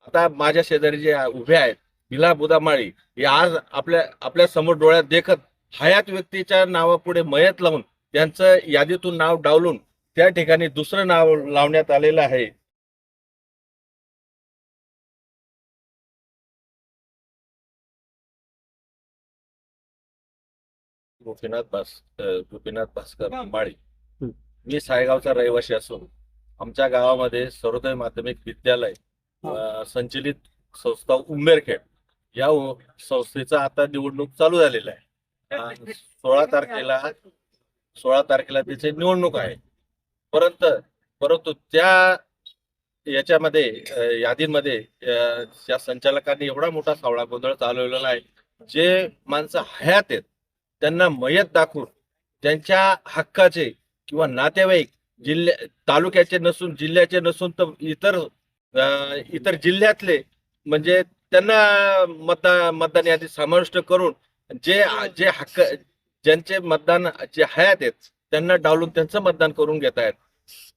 आता माझ्या शेजारी जे उभे आहेत बिला बुदामाळी, हे आज आपल्या समोर डोळ्यात देखत हयात व्यक्तीच्या नावापुढे मयत लावून त्यांचं यादीतून नाव डावलून त्या ठिकाणी दुसरं नाव लावण्यात आलेलं आहे. गोपीनाथ भास्कर माळी. मी सायगावचा रहिवासी असून आमच्या गावामध्ये सर्वोदय माध्यमिक विद्यालय संचलित संस्था उंबेरखेड या संस्थेचा आता निवडणूक चालू झालेला आहे. 16 तारखेला त्याची निवडणूक आहे. परंतु त्या यादीमध्ये या संचालकांनी एवढा मोठा सावळा गोंधळ चालवलेला आहे. जे माणसं हयात आहेत त्यांना मयत दाखवून त्यांच्या हक्काचे किंवा नातेवाईक तालुक्याचे नसून जिल्ह्याचे नसून तर इतर जिल्ह्यातले म्हणजे त्यांना मतदान यादीत समाविष्ट करून जे हक्क ज्यांचे मतदान जे हयात आहेत त्यांना डावलून त्यांचं मतदान करून घेत आहेत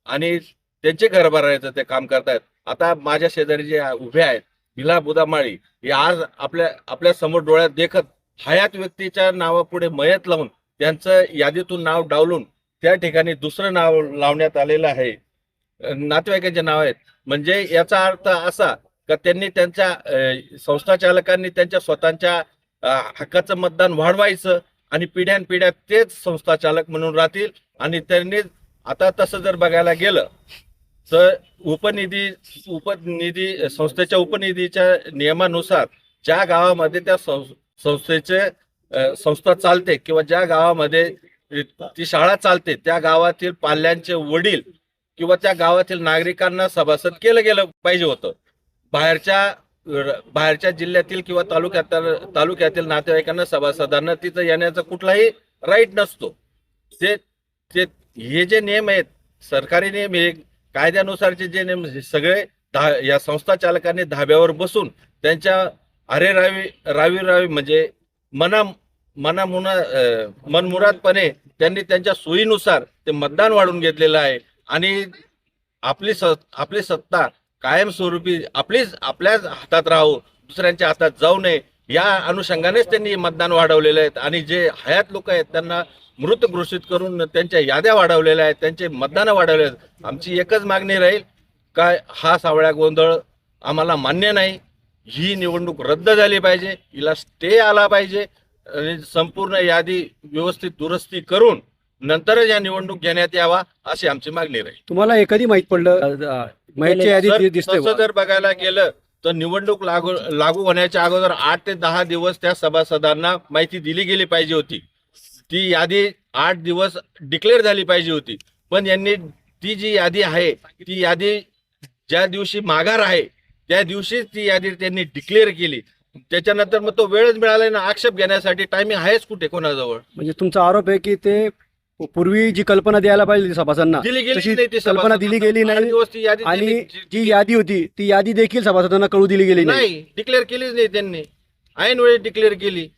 आणि त्यांचे घर भरायचं ते काम करतायत. आता माझ्या शेजारी जे उभे आहेत बिला बुदामाळी, हे आज आपल्या समोर डोळ्यात देखत हयात व्यक्तीच्या नावापुढे मयत लावून त्यांचं यादीतून नाव डावलून त्या ठिकाणी दुसरं नाव लावण्यात आलेलं आहे. नातेवाईकांचे नाव आहेत. म्हणजे याचा अर्थ असा का त्यांनी त्यांच्या संस्थाचालकांनी त्यांच्या स्वतःच्या हक्काचं मतदान वाढवायचं आणि पिढ्यानपिढ्या तेच संस्थाचालक म्हणून राहतील. आणि त्यांनी आता तसं जर बघायला गेलं तर उपनिधी संस्थेच्या उपनिधीच्या नियमानुसार ज्या गावामध्ये त्या संस्था चालते किंवा ज्या गावामध्ये ती शाळा चालते त्या गावातील पाल्यांचे वडील किंवा त्या गावातील नागरिकांना सभासद केलं गेलं पाहिजे होतं. बाहेरच्या जिल्ह्यातील किंवा तालुक्यातील नातेवाईकांना सभासदांना तिथं येण्याचा कुठलाही राईट नसतो. हे जे नियम आहेत सरकारी नियम, हे कायद्यानुसारचे जे नियम सगळे या संस्था चालकांनी धाब्यावर बसून त्यांच्या रावी म्हणजे मनमुरादपणे त्यांनी त्यांच्या सोयीनुसार ते मतदान वाढून घेतलेलं आहे. आणि आपली सत्ता कायमस्वरूपी आपल्याच हातात राहू, दुसऱ्यांच्या हातात जाऊ नये या अनुषंगानेच त्यांनी मतदान वाढवलेले आहेत. आणि जे हयात लोक आहेत त्यांना मृत घोषित करून त्यांच्या याद्या वाढवलेल्या आहेत, त्यांचे मतदान वाढवले आहेत. आमची एकच मागणी राहील का हा सावळ्या गोंधळ आम्हाला मान्य नाही. ही निवडणूक रद्द झाली पाहिजे, हिला स्टे आला पाहिजे आणि संपूर्ण यादी व्यवस्थित दुरुस्ती करून नंतरच या निवडणूक घेण्यात यावा अशी आमची मागणी राहील. तुम्हाला एखादी माहित पडलं माहिती यादी दिसते तसं जर बघायला गेलं तर निवडणूक लागू होण्याच्या अगोदर 8 ते 10 दिवस त्या सभासदांना माहिती दिली गेली पाहिजे होती. ती यादी 8 दिवस डिक्लेअर झाली पाहिजे होती. पण यांनी ती जी यादी आहे ती यादी ज्या दिवशी माघार आहे त्या दिवशीच ती यादी त्यांनी डिक्लेअर केली. त्याच्यानंतर मग तो वेळच मिळाला ना आक्षेप घेण्यासाठी. टायमिंग आहेच कुठे कोणाजवळ? म्हणजे तुमचा आरोप आहे की ते पूर्वी जी कल्पना द्यायला पाहिजे सभासदांना दिली गेली तशी नाही, ती कल्पना दिली गेली नाही आणि जी यादी होती ती यादी देखील सभासदांना कळू दिली गेली नाही. डिक्लेअर केलीच नाही त्यांनी, ऐन वेळेस डिक्लेअर केली.